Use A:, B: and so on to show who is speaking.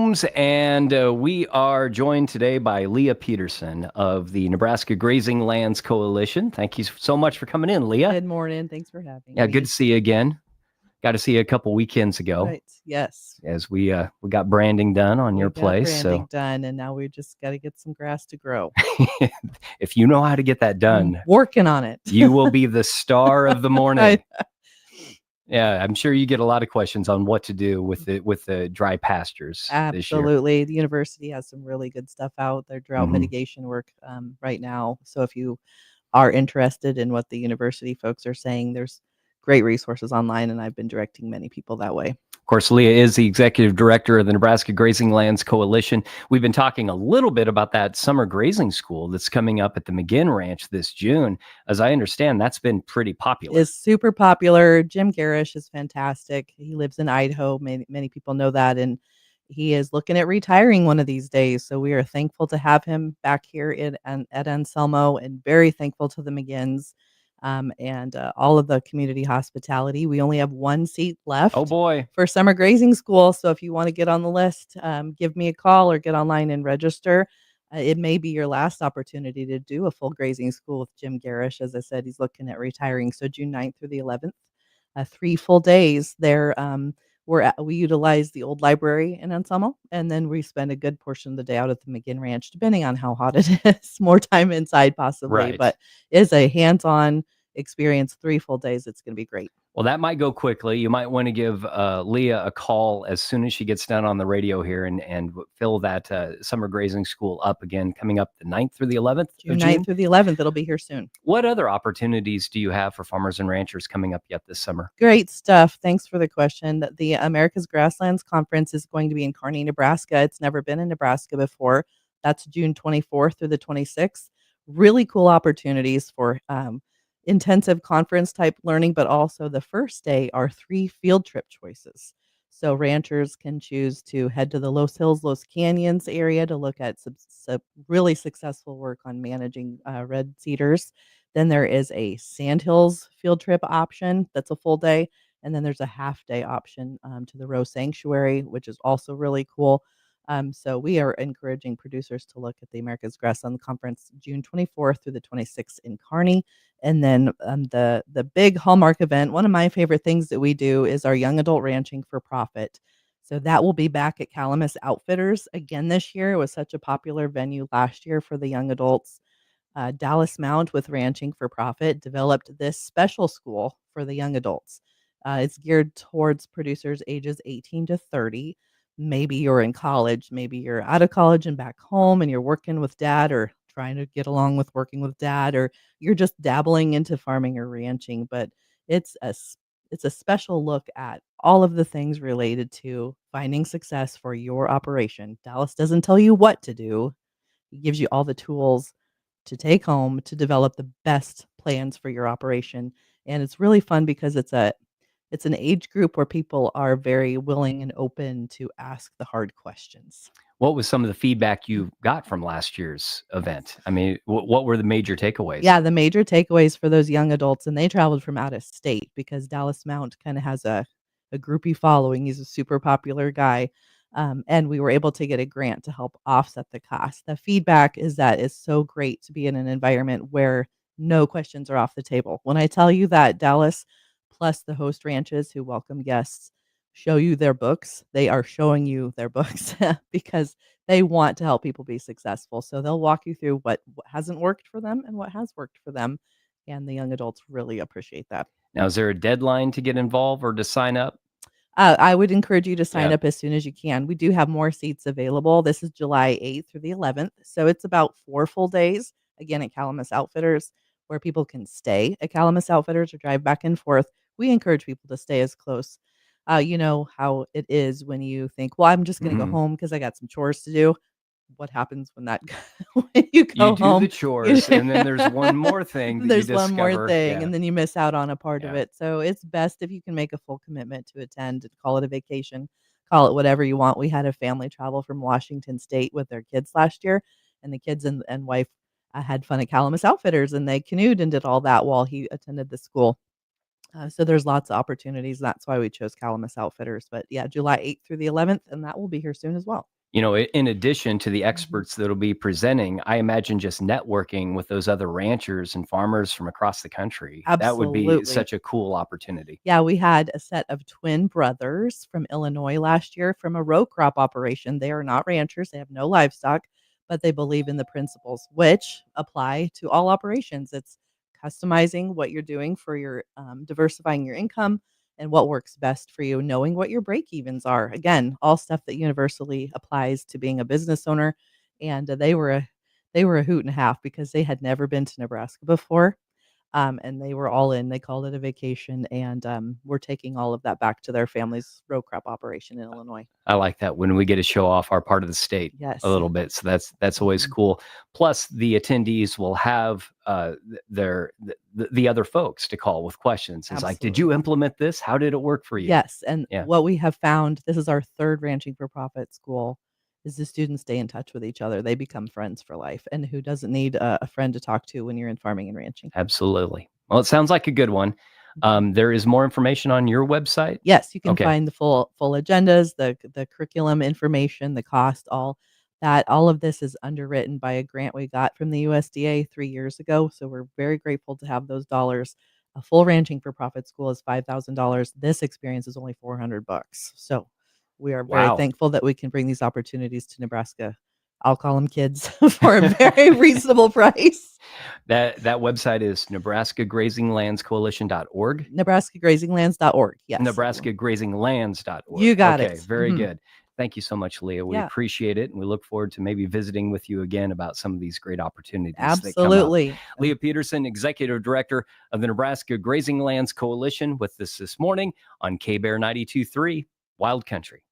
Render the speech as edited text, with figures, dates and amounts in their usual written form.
A: homes, and we are joined today by Leah Peterson of the Nebraska Grazing Lands Coalition. Thank you so much for coming in, Leah.
B: Good morning. Thanks for having
A: Yeah,
B: me.
A: good to see you again. Got to see you a couple weekends ago.
B: Right. Yes.
A: As we got branding done on your
B: We got
A: place.
B: branding done, and now we just got to get some grass to grow.
A: If you know how to get that done,
B: working on it.
A: You will be the star of the morning. Yeah, I'm sure you get a lot of questions on what to do with the dry pastures this year.
B: Absolutely. The university has some really good stuff out. Their drought mitigation work right now. So if you are interested in what the university folks are saying, there's great resources online, and I've been directing many people that way.
A: Of course, Leah is the Executive Director of the Nebraska Grazing Lands Coalition. We've been talking a little bit about that Summer Grazing School that's coming up at the McGinn Ranch this June. As I understand, that's been pretty popular.
B: It's super popular. Jim Garish is fantastic. He lives in Idaho. Many people know that, and he is looking at retiring one of these days. So we are thankful to have him back here at Anselmo, and very thankful to the McGinns. And all of the community hospitality. We only have one seat left.
A: Oh boy.
B: For Summer Grazing School. So if you want to get on the list, give me a call or get online and register. It may be your last opportunity to do a full grazing school with Jim Garish. As I said, he's looking at retiring. So June 9th through the 11th, 3 full days there. We utilize the old library in Anselmo, and then we spend a good portion of the day out at the McGinn Ranch, depending on how hot it is. More time inside possibly,
A: Right.
B: But it is a hands-on experience, 3 full days. It's going to be great.
A: Well, that might go quickly. You might want to give Leah a call as soon as she gets done on the radio here and fill that Summer Grazing School up again, coming up the 9th through the 11th
B: June 9th through the 11th. It'll be here soon.
A: What other opportunities do you have for farmers and ranchers coming up yet this summer?
B: Great stuff. Thanks for the question. The America's Grasslands Conference is going to be in Kearney, Nebraska. It's never been in Nebraska before. That's June 24th through the 26th. Really cool opportunities for intensive conference type learning, but also the first day are 3 field trip choices. So ranchers can choose to head to the Los Hills, Los Canyons area to look at some really successful work on managing red cedars. Then there is a Sandhills field trip option that's a full day. And then there's a half day option to the Rose Sanctuary, which is also really cool. So we are encouraging producers to look at the America's Grassland Conference June 24th through the 26th in Kearney. And then the big hallmark event, one of my favorite things that we do is our Young Adult Ranching for Profit. So that will be back at Calamus Outfitters again this year. It was such a popular venue last year for the young adults. Dallas Mount with Ranching for Profit developed this special school for the young adults. It's geared towards producers ages 18 to 30. Maybe you're in college, maybe you're out of college and back home and you're working with dad or trying to get along with working with dad, or you're just dabbling into farming or ranching, but it's a special look at all of the things related to finding success for your operation. Dallas doesn't tell you what to do. He gives you all the tools to take home to develop the best plans for your operation. And it's really fun because it's an age group where people are very willing and open to ask the hard questions.
A: What was some of the feedback you got from last year's event? I mean, what were the major takeaways?
B: Yeah, the major takeaways for those young adults, and they traveled from out of state because Dallas Mount kind of has a groupie following. He's a super popular guy. And we were able to get a grant to help offset the cost. The feedback is that it's so great to be in an environment where no questions are off the table. When I tell you that Dallas plus the host ranches who welcome guests show you their books, they are showing you their books because they want to help people be successful. So they'll walk you through what hasn't worked for them and what has worked for them. And the young adults really appreciate that.
A: Now, is there a deadline to get involved or to sign up?
B: I would encourage you to sign up as soon as you can. We do have more seats available. This is July 8th through the 11th. So it's about 4 full days, again, at Calamus Outfitters, where people can stay at Calamus Outfitters or drive back and forth. We encourage people to stay as close. You know how it is when you think, well, I'm just going to go home because I got some chores to do. What happens when you go home?
A: You do the chores, and then there's one more thing that
B: There's
A: you discover.
B: one more thing, and then you miss out on a part of it. So it's best if you can make a full commitment to attend and call it a vacation, call it whatever you want. We had a family travel from Washington State with their kids last year, and the kids and wife had fun at Calamus Outfitters, and they canoed and did all that while he attended the school. So there's lots of opportunities. That's why we chose Calamus Outfitters. But yeah, July 8th through the 11th, and that will be here soon as well.
A: You know, in addition to the
B: Mhm.
A: experts that'll be presenting, I imagine just networking with those other ranchers and farmers from across the country. That would be
B: Absolutely.
A: such a cool opportunity.
B: Yeah, we had a set of twin brothers from Illinois last year from a row crop operation. They are not ranchers, they have no livestock, but they believe in the principles which apply to all operations. It's customizing what you're doing for your diversifying your income and what works best for you, knowing what your break evens are. Again, all stuff that universally applies to being a business owner. And they were a hoot and a half because they had never been to Nebraska before, and they were all in. They called it a vacation, and we're taking all of that back to their family's row crop operation in Illinois.
A: I like that when we get to show off our part of the state a
B: Yes.
A: little bit. So that's always
B: Mhm.
A: cool. Plus, the attendees will have the other folks to call with questions. It's like, did you
B: Absolutely.
A: implement this? How did it work for you?
B: Yes, and
A: Yeah,
B: what we have found, this is our 3rd Ranching for Profit school, is the students stay in touch with each other. They become friends for life, and who doesn't need a friend to talk to when you're in farming and ranching?
A: absolutely. Well, it sounds like a good one.
B: Mhm.
A: There is more information on your website.
B: Yes, you can
A: Okay.
B: find the full agendas, the curriculum information, the cost, all that. All of this is underwritten by a grant we got from the USDA 3 years ago, so we're very grateful to have those dollars. A full Ranching for Profit school is $5,000. This experience is only $400. So, we are very
A: Wow.
B: thankful that we can bring these opportunities to Nebraska. I'll call them kids for a very reasonable price.
A: That website is nebraskagrazinglandscoalition.org.
B: NebraskaGrazinglands.org. Yes.
A: nebraskagrazinglands.org.
B: You got
A: Okay,
B: it.
A: very
B: Mhm.
A: good. Thank you so much, Leah. We
B: Yeah,
A: appreciate it, and we look forward to maybe visiting with you again about some of these great opportunities that come up.
B: absolutely.
A: Leah Peterson, Executive Director of the Nebraska Grazing Lands Coalition, with us this morning on KBEAR 92.3 Wild Country.